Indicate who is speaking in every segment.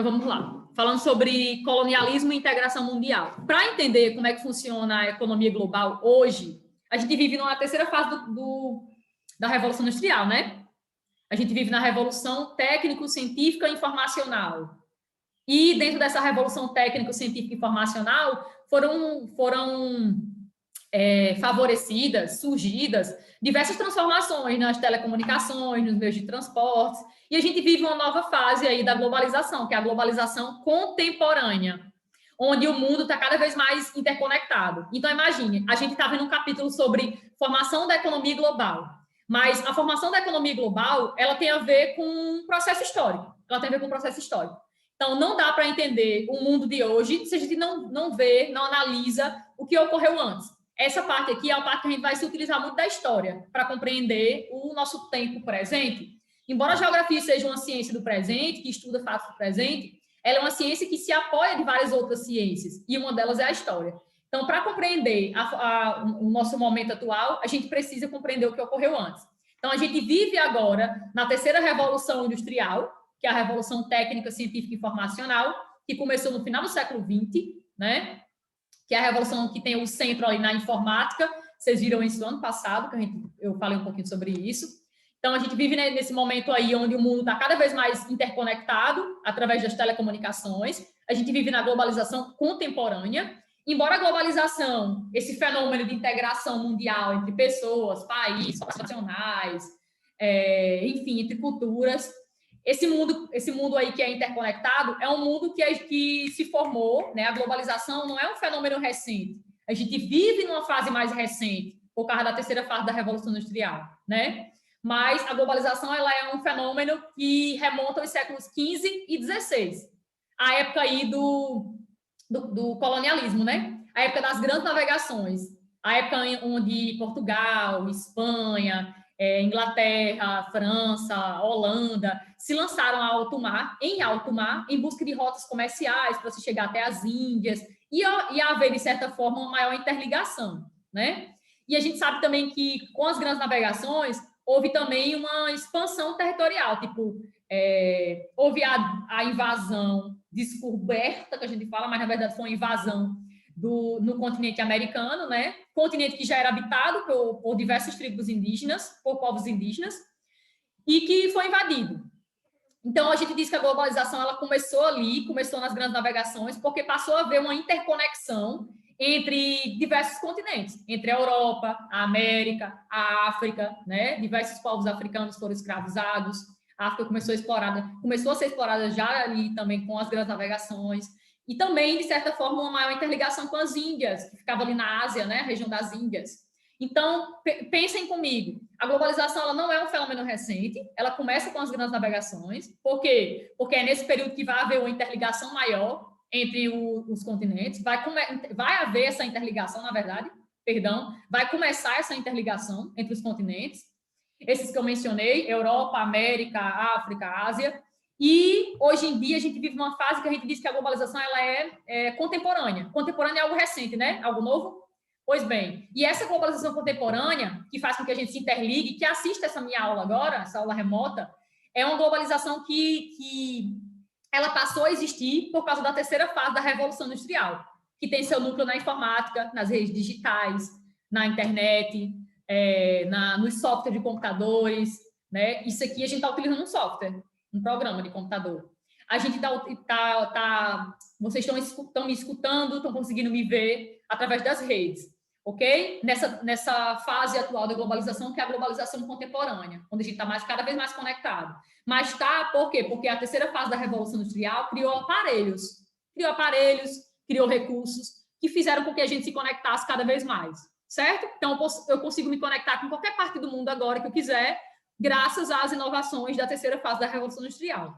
Speaker 1: Então, vamos lá. Falando sobre colonialismo e integração mundial. Para entender como é que funciona a economia global hoje, a gente vive numa terceira fase da Revolução Industrial, né? A gente vive na Revolução Técnico-Científica e Informacional. E dentro dessa Revolução Técnico-Científica e Informacional foram favorecidas, surgidas, diversas transformações nas telecomunicações, nos meios de transportes, e a gente vive uma nova fase aí da globalização, que é a globalização contemporânea, onde o mundo está cada vez mais interconectado. Então, imagine, a gente está vendo um capítulo sobre formação da economia global, mas a formação da economia global, ela tem a ver com um processo histórico, Então, não dá para entender o mundo de hoje se a gente não vê, não analisa o que ocorreu antes. Essa parte aqui é a parte que a gente vai se utilizar muito da história para compreender o nosso tempo presente. Embora a geografia seja uma ciência do presente, que estuda fatos do presente, ela é uma ciência que se apoia de várias outras ciências, e uma delas é a história. Então, para compreender o nosso momento atual, a gente precisa compreender o que ocorreu antes. Então, a gente vive agora na terceira revolução industrial, que é a Revolução Técnica, Científica e Informacional, que começou no final do século XX, né? Que é a revolução que tem o centro ali na informática. Vocês viram isso no ano passado, que eu falei um pouquinho sobre isso. Então, a gente vive nesse momento aí onde o mundo está cada vez mais interconectado através das telecomunicações. A gente vive na globalização contemporânea. Embora a globalização, esse fenômeno de integração mundial entre pessoas, países, nacionais, enfim, entre culturas, esse mundo aí que é interconectado é um mundo que se formou, né? A globalização não é um fenômeno recente. A gente vive numa fase mais recente, por causa da terceira fase da Revolução Industrial, né? Mas a globalização, ela é um fenômeno que remonta aos séculos XV e XVI, a época aí do colonialismo, né? A época das grandes navegações, a época onde Portugal, Espanha, Inglaterra, França, Holanda se lançaram a alto mar, em busca de rotas comerciais para se chegar até as Índias e haver, de certa forma, uma maior interligação, né? E a gente sabe também que, com as grandes navegações, houve também uma expansão territorial, tipo, houve a invasão descoberta, que a gente fala, mas, na verdade, foi uma invasão no continente americano, né? Continente que já era habitado por diversas tribos indígenas, por povos indígenas, e que foi invadido. Então, a gente diz que a globalização ela começou nas grandes navegações, porque passou a haver uma interconexão entre diversos continentes, entre a Europa, a América, a África, né? Diversos povos africanos foram escravizados, a África começou a ser explorada já ali também com as grandes navegações, e também, de certa forma, uma maior interligação com as Índias, que ficava ali na Ásia, né? A região das Índias. Então, pensem comigo, a globalização ela não é um fenômeno recente, ela começa com as grandes navegações. Por quê? Porque é nesse período que vai haver uma interligação maior entre os continentes, vai haver essa interligação, na verdade, vai começar essa interligação entre os continentes, esses que eu mencionei, Europa, América, África, Ásia, e hoje em dia a gente vive uma fase que a gente diz que a globalização ela é contemporânea. Contemporânea é algo recente, né? Algo novo. Pois bem, e essa globalização contemporânea, que faz com que a gente se interligue, que assista essa minha aula agora, essa aula remota, é uma globalização que ela passou a existir por causa da terceira fase da Revolução Industrial, que tem seu núcleo na informática, nas redes digitais, na internet, nos softwares de computadores, né? Isso aqui a gente está utilizando um software, um programa de computador. A gente vocês estão me escutando, estão conseguindo me ver através das redes, ok? Nessa fase atual da globalização, que é a globalização contemporânea, onde a gente está cada vez mais conectado. Mas por quê? Porque a terceira fase da Revolução Industrial criou aparelhos, criou recursos que fizeram com que a gente se conectasse cada vez mais, certo? Então, eu consigo me conectar com qualquer parte do mundo agora que eu quiser, graças às inovações da terceira fase da Revolução Industrial.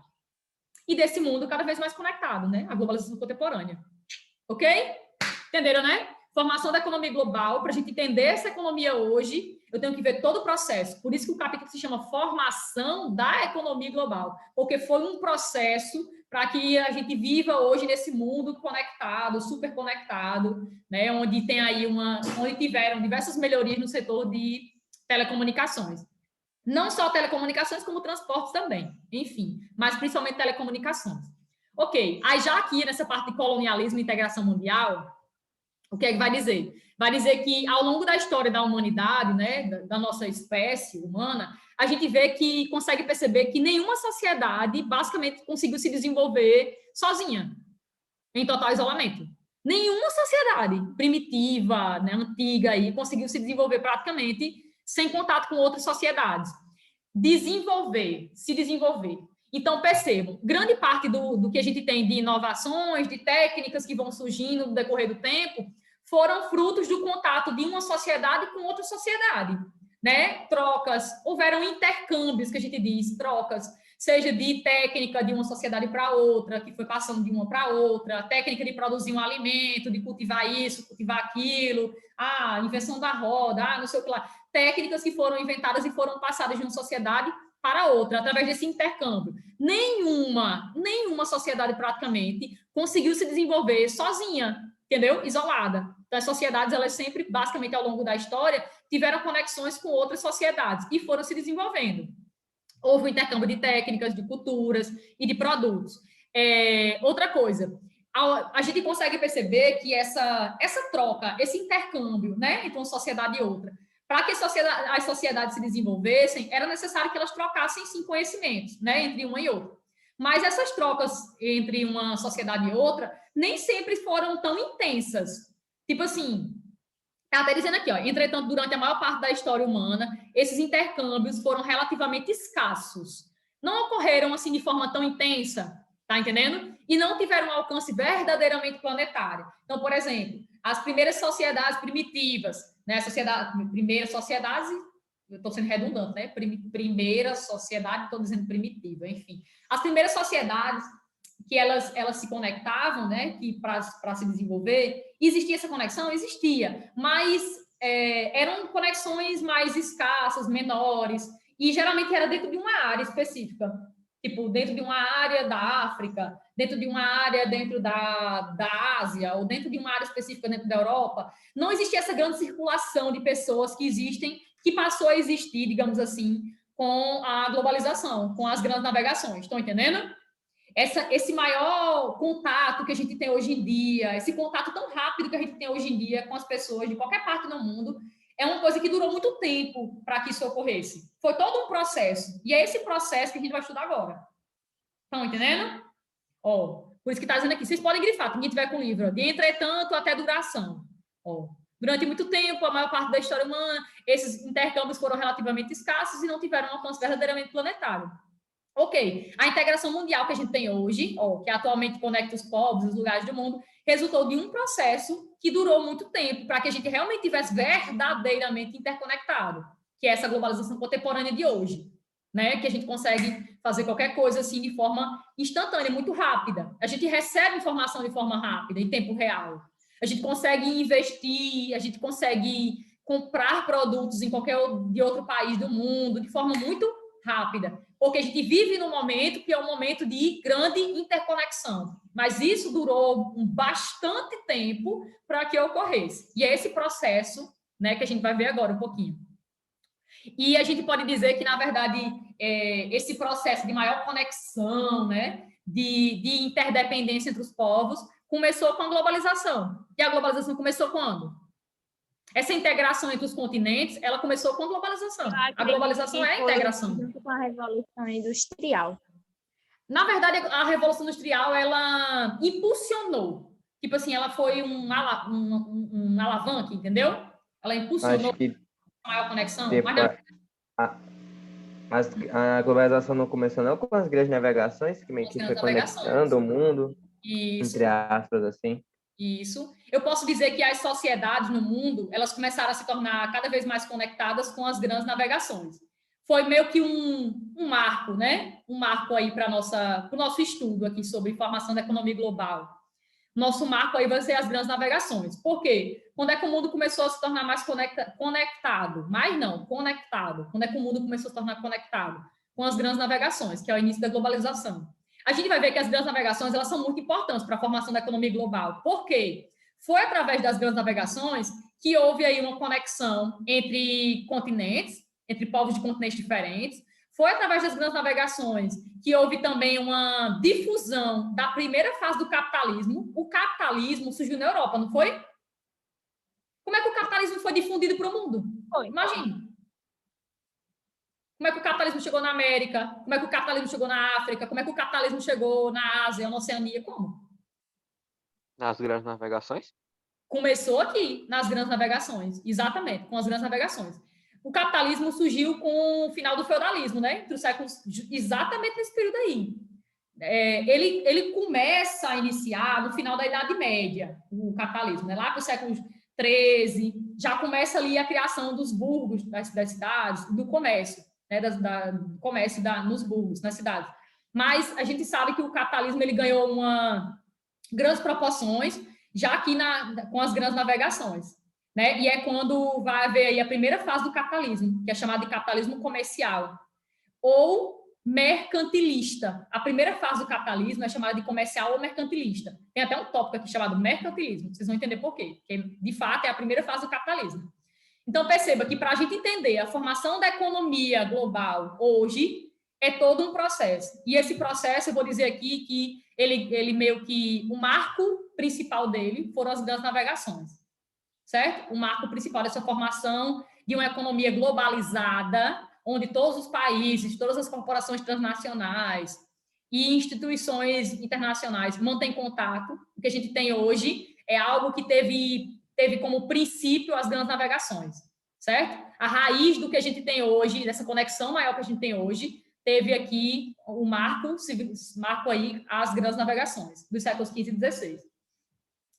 Speaker 1: E desse mundo cada vez mais conectado, né? A globalização contemporânea. Ok? Entenderam, né? Formação da economia global. Para a gente entender essa economia hoje, eu tenho que ver todo o processo. Por isso que o capítulo se chama Formação da Economia Global. Porque foi um processo para que a gente viva hoje nesse mundo conectado, super conectado, né? Onde tiveram diversas melhorias no setor de telecomunicações. Não só telecomunicações, como transportes também. Enfim, mas principalmente telecomunicações. Ok, aí já aqui nessa parte de colonialismo e integração mundial, o que é que vai dizer? Vai dizer que ao longo da história da humanidade, né, da nossa espécie humana, a gente vê que consegue perceber que nenhuma sociedade basicamente conseguiu se desenvolver sozinha, em total isolamento. Nenhuma sociedade primitiva, né, antiga aí, conseguiu se desenvolver praticamente sem contato com outras sociedades. Se desenvolver. Então, percebam, grande parte do que a gente tem de inovações, de técnicas que vão surgindo no decorrer do tempo, foram frutos do contato de uma sociedade com outra sociedade, né? Trocas, houveram intercâmbios, que a gente diz, trocas, seja de técnica de uma sociedade para outra, que foi passando de uma para outra, técnica de produzir um alimento, de cultivar isso, cultivar aquilo, invenção da roda, não sei o que lá, técnicas que foram inventadas e foram passadas de uma sociedade para outra, através desse intercâmbio. Nenhuma sociedade praticamente conseguiu se desenvolver sozinha, entendeu? Isolada. Então, as sociedades, elas sempre, basicamente, ao longo da história, tiveram conexões com outras sociedades e foram se desenvolvendo. Houve um intercâmbio de técnicas, de culturas e de produtos. Outra coisa, a gente consegue perceber que essa troca, esse intercâmbio, né, entre uma sociedade e outra, para que as sociedades se desenvolvessem, era necessário que elas trocassem, sim, conhecimentos, né, entre uma e outra. Mas essas trocas entre uma sociedade e outra nem sempre foram tão intensas. Tipo assim, está até dizendo aqui, ó, entretanto, durante a maior parte da história humana, esses intercâmbios foram relativamente escassos. Não ocorreram assim de forma tão intensa, tá entendendo? E não tiveram um alcance verdadeiramente planetário. Então, por exemplo, as primeiras sociedades primitivas, né, primeiras sociedades, eu estou sendo redundante, né? Primeira sociedade, estou dizendo primitiva, enfim. As primeiras sociedades que elas se conectavam, né, que para se desenvolver, existia essa conexão? Existia, mas eram conexões mais escassas, menores, e geralmente era dentro de uma área específica, tipo, dentro de uma área da África, dentro de uma área dentro da Ásia, ou dentro de uma área específica dentro da Europa. Não existia essa grande circulação de pessoas que existem, que passou a existir, digamos assim, com a globalização, com as grandes navegações. Estão entendendo? Esse maior contato que a gente tem hoje em dia, esse contato tão rápido que a gente tem hoje em dia com as pessoas de qualquer parte do mundo, é uma coisa que durou muito tempo para que isso ocorresse. Foi todo um processo. E é esse processo que a gente vai estudar agora. Estão entendendo? Por isso que está dizendo aqui. Vocês podem grifar, quem tiver com o livro. De entretanto até duração. Durante muito tempo, a maior parte da história humana, esses intercâmbios foram relativamente escassos e não tiveram um alcance verdadeiramente planetário. Ok, a integração mundial que a gente tem hoje, que atualmente conecta os povos, os lugares do mundo, resultou de um processo que durou muito tempo para que a gente realmente tivesse verdadeiramente interconectado, que é essa globalização contemporânea de hoje, né? Que a gente consegue fazer qualquer coisa assim de forma instantânea, muito rápida. A gente recebe informação de forma rápida, em tempo real. A gente consegue investir, a gente consegue comprar produtos em qualquer de outro país do mundo de forma muito rápida, porque a gente vive num momento que é um momento de grande interconexão, mas isso durou bastante tempo para que ocorresse, e é esse processo, né, que a gente vai ver agora um pouquinho. E a gente pode dizer que, na verdade, esse processo de maior conexão, né, de interdependência entre os povos, começou com a globalização. E a globalização começou quando? Essa integração entre os continentes, ela começou com a globalização. A globalização é a integração.
Speaker 2: Junto com a Revolução Industrial.
Speaker 1: Na verdade, a Revolução Industrial, ela impulsionou. Tipo assim, ela foi um alavanque, entendeu? Ela impulsionou a maior conexão.
Speaker 3: Mas a globalização não começou não com as grandes navegações, que meio que foi conectando o mundo, entre aspas, assim.
Speaker 1: Isso. Eu posso dizer que as sociedades no mundo, elas começaram a se tornar cada vez mais conectadas com as grandes navegações. Foi meio que um marco, né? Um marco aí para o nosso estudo aqui sobre formação da economia global. Nosso marco aí vai ser as grandes navegações. Por quê? Quando é que o mundo começou a se tornar mais conectado? Mais não, conectado. Quando é que o mundo começou a se tornar conectado? Com as grandes navegações, que é o início da globalização. A gente vai ver que as grandes navegações, elas são muito importantes para a formação da economia global. Por quê? Foi através das grandes navegações que houve aí uma conexão entre continentes, entre povos de continentes diferentes. Foi através das grandes navegações que houve também uma difusão da primeira fase do capitalismo. O capitalismo surgiu na Europa, não foi? Como é que o capitalismo foi difundido para o mundo? Imagina. Como é que o capitalismo chegou na América? Como é que o capitalismo chegou na África? Como é que o capitalismo chegou na Ásia, na Oceania? Como?
Speaker 4: Nas grandes navegações?
Speaker 1: Começou aqui, nas grandes navegações. Exatamente, com as grandes navegações. O capitalismo surgiu com o final do feudalismo, né? Entre os séculos, exatamente nesse período aí. Ele começa a iniciar no final da Idade Média, o capitalismo, né? Lá para o século XIII, já começa ali a criação dos burgos das cidades, do comércio, né? Do comércio nos burgos, nas cidades. Mas a gente sabe que o capitalismo ele ganhou grandes proporções, já aqui com as grandes navegações. Né? E é quando vai haver aí a primeira fase do capitalismo, que é chamada de capitalismo comercial, ou mercantilista. A primeira fase do capitalismo é chamada de comercial ou mercantilista. Tem até um tópico aqui chamado mercantilismo, vocês vão entender por quê, porque, de fato, é a primeira fase do capitalismo. Então, perceba que, para a gente entender a formação da economia global hoje, é todo um processo. E esse processo, eu vou dizer aqui que ele meio que, o marco principal dele foram as grandes navegações. Certo? O marco principal dessa formação de uma economia globalizada, onde todos os países, todas as corporações transnacionais e instituições internacionais mantêm contato. O que a gente tem hoje é algo que teve como princípio as grandes navegações, certo? A raiz do que a gente tem hoje, dessa conexão maior que a gente tem hoje, teve aqui o marco aí, as grandes navegações, dos séculos XV e XVI.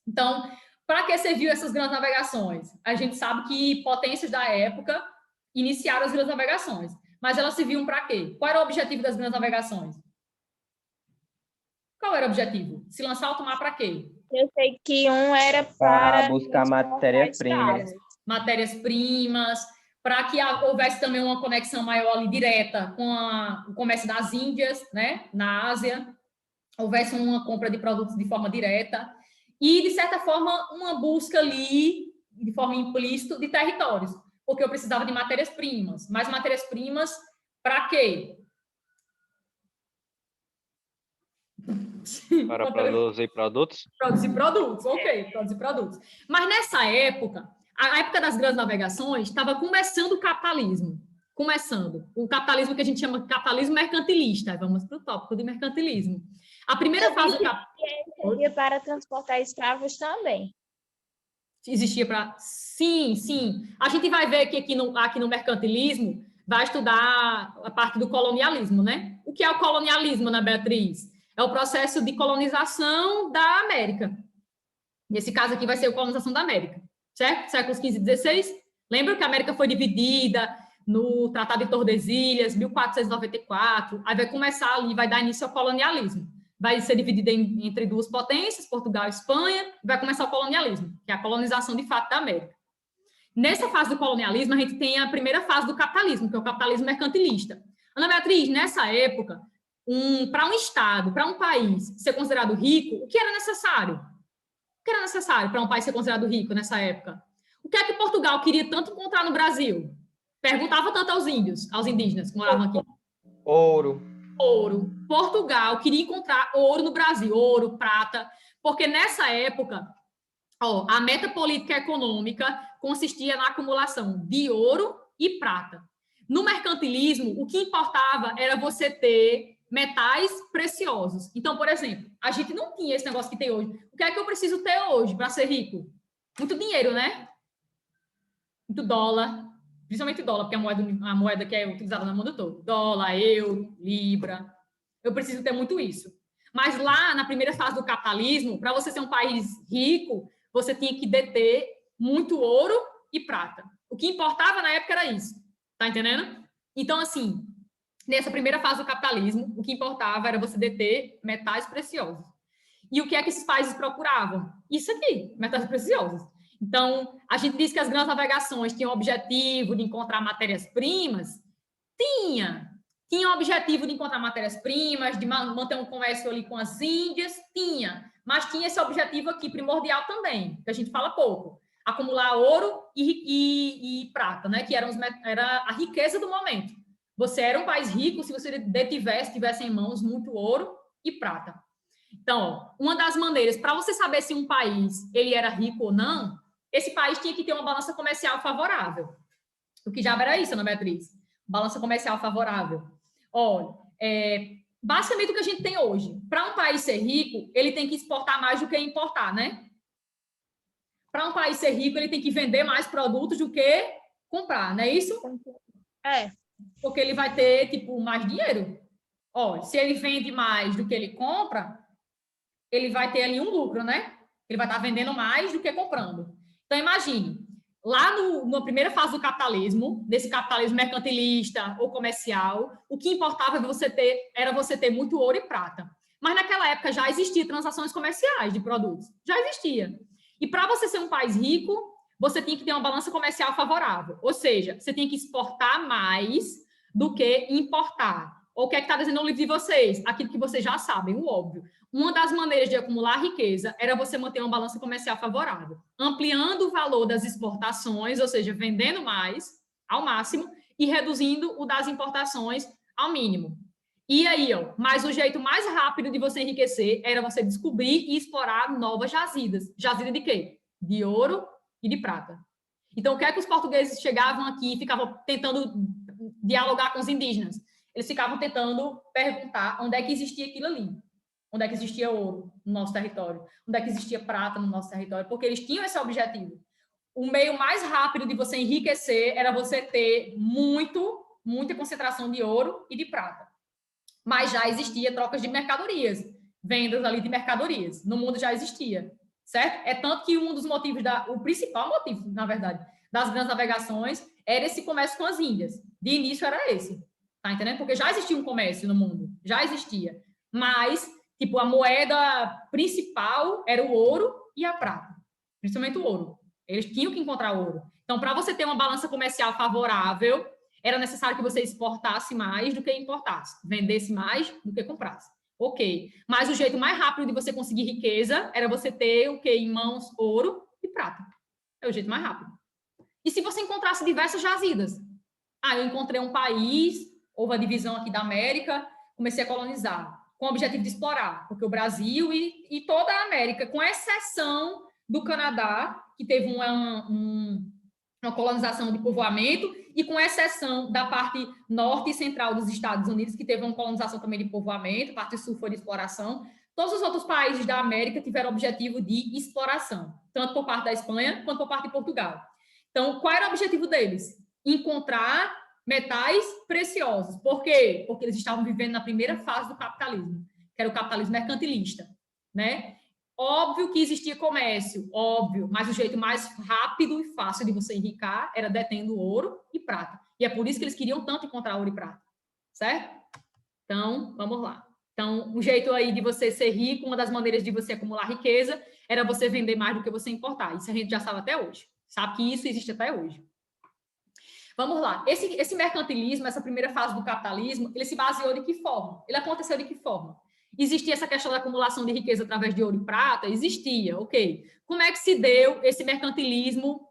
Speaker 1: Então, para que serviu essas grandes navegações? A gente sabe que potências da época iniciaram as grandes navegações, mas elas serviam para quê? Qual era o objetivo das grandes navegações? Qual era o objetivo? Se lançar alto mar para quê?
Speaker 2: Eu sei que um era para
Speaker 3: buscar matérias-primas.
Speaker 1: Matérias-primas, para que houvesse também uma conexão maior ali, direta com o comércio das Índias, né, na Ásia, houvesse uma compra de produtos de forma direta. E, de certa forma, uma busca ali, de forma implícita, de territórios, porque eu precisava de matérias-primas. Mas matérias-primas para quê?
Speaker 4: Para produzir produtos?
Speaker 1: Produzir produtos, ok, produzir produtos. Mas nessa época, a época das grandes navegações, estava começando o capitalismo. Começando. O capitalismo que a gente chama de capitalismo mercantilista. Vamos para o tópico de mercantilismo. A primeira fase do
Speaker 2: existia para transportar escravos também.
Speaker 1: Existia para... Sim, sim. A gente vai ver que aqui no mercantilismo vai estudar a parte do colonialismo, né? O que é o colonialismo, Ana Beatriz? É o processo de colonização da América. Nesse caso aqui vai ser a colonização da América, certo? Séculos XV e XVI. Lembra que a América foi dividida no Tratado de Tordesilhas, 1494. Aí vai começar ali, vai dar início ao colonialismo. Vai ser dividida entre duas potências, Portugal e Espanha, e vai começar o colonialismo, que é a colonização de fato da América. Nessa fase do colonialismo, a gente tem a primeira fase do capitalismo, que é o capitalismo mercantilista. Ana Beatriz, nessa época, para um Estado, para um país ser considerado rico, o que era necessário? O que era necessário para um país ser considerado rico nessa época? O que é que Portugal queria tanto encontrar no Brasil? Perguntava tanto aos índios, aos indígenas que moravam aqui.
Speaker 3: Ouro.
Speaker 1: Portugal queria encontrar ouro no Brasil, ouro, prata, porque nessa época, a meta política e econômica consistia na acumulação de ouro e prata. No mercantilismo, o que importava era você ter metais preciosos. Então, por exemplo, a gente não tinha esse negócio que tem hoje. O que é que eu preciso ter hoje para ser rico? Muito dinheiro, né? Muito dólar. Principalmente dólar, porque a moeda que é utilizada no mundo todo. Dólar, euro, libra. Eu preciso ter muito isso. Mas lá, na primeira fase do capitalismo, para você ser um país rico, você tinha que deter muito ouro e prata. O que importava na época era isso. Tá entendendo? Então, assim, nessa primeira fase do capitalismo, o que importava era você deter metais preciosos. E o que é que esses países procuravam? Isso aqui, metais preciosos. Então, a gente diz que as grandes navegações tinham o objetivo de encontrar matérias-primas? Tinha o objetivo de encontrar matérias-primas, de manter um comércio ali com as Índias? Tinha. Mas tinha esse objetivo aqui primordial também, que a gente fala pouco. Acumular ouro e prata, né? Que era a riqueza do momento. Você era um país rico se você tivesse em mãos muito ouro e prata. Então, uma das maneiras, para você saber se um país ele era rico ou não, esse país tinha que ter uma balança comercial favorável. O que já era isso, Ana Beatriz? Balança comercial favorável. Olha, basicamente o que a gente tem hoje. Para um país ser rico, ele tem que exportar mais do que importar, né? Para um país ser rico, ele tem que vender mais produtos do que comprar, não é isso?
Speaker 2: É.
Speaker 1: Porque ele vai ter, tipo, mais dinheiro. Olha, se ele vende mais do que ele compra, ele vai ter ali um lucro, né? Ele vai estar vendendo mais do que comprando. Então, imagine, lá na primeira fase do capitalismo, desse capitalismo mercantilista ou comercial, o que importava era você ter muito ouro e prata. Mas naquela época já existiam transações comerciais de produtos. Já existia. E para você ser um país rico, você tinha que ter uma balança comercial favorável. Ou seja, você tinha que exportar mais do que importar. Ou o que é que está dizendo no livro de vocês? Aquilo que vocês já sabem, o óbvio. Uma das maneiras de acumular riqueza era você manter uma balança comercial favorável, ampliando o valor das exportações, ou seja, vendendo mais ao máximo e reduzindo o das importações ao mínimo. E aí, mas o jeito mais rápido de você enriquecer era você descobrir e explorar novas jazidas. Jazida de quê? De ouro e de prata. Então, o que é que os portugueses chegavam aqui e ficavam tentando dialogar com os indígenas? Eles ficavam tentando perguntar onde é que existia aquilo ali. Onde é que existia ouro no nosso território? Onde é que existia prata no nosso território? Porque eles tinham esse objetivo. O meio mais rápido de você enriquecer era você ter muita concentração de ouro e de prata. Mas já existia trocas de mercadorias, vendas ali de mercadorias. No mundo já existia, certo? É tanto que um dos motivos, o principal motivo, na verdade, das grandes navegações era esse comércio com as Índias. De início era esse, tá entendendo? Porque já existia um comércio no mundo, já existia. Mas, tipo, a moeda principal era o ouro e a prata, principalmente o ouro. Eles tinham que encontrar ouro. Então, para você ter uma balança comercial favorável, era necessário que você exportasse mais do que importasse, vendesse mais do que comprasse. Ok. Mas o jeito mais rápido de você conseguir riqueza era você ter o quê? Em mãos ouro e prata. É o jeito mais rápido. E se você encontrasse diversas jazidas? Eu encontrei um país, houve a divisão aqui da América, comecei a colonizar, com o objetivo de explorar, porque o Brasil e toda a América, com exceção do Canadá, que teve uma colonização de povoamento, e com exceção da parte norte e central dos Estados Unidos, que teve uma colonização também de povoamento, a parte sul foi de exploração, todos os outros países da América tiveram objetivo de exploração, tanto por parte da Espanha quanto por parte de Portugal. Então, qual era o objetivo deles? Encontrar metais preciosos. Por quê? Porque eles estavam vivendo na primeira fase do capitalismo, que era o capitalismo mercantilista, né? Óbvio que existia comércio, óbvio, mas o jeito mais rápido e fácil de você enricar era detendo ouro e prata. E é por isso que eles queriam tanto encontrar ouro e prata, certo? Então, vamos lá. Então, um jeito aí de você ser rico, uma das maneiras de você acumular riqueza, era você vender mais do que você importar. Isso a gente já sabe até hoje. Sabe que isso existe até hoje. Vamos lá. Esse mercantilismo, essa primeira fase do capitalismo, ele se baseou de que forma? Ele aconteceu de que forma? Existia essa questão da acumulação de riqueza através de ouro e prata? Existia, ok. Como é que se deu esse mercantilismo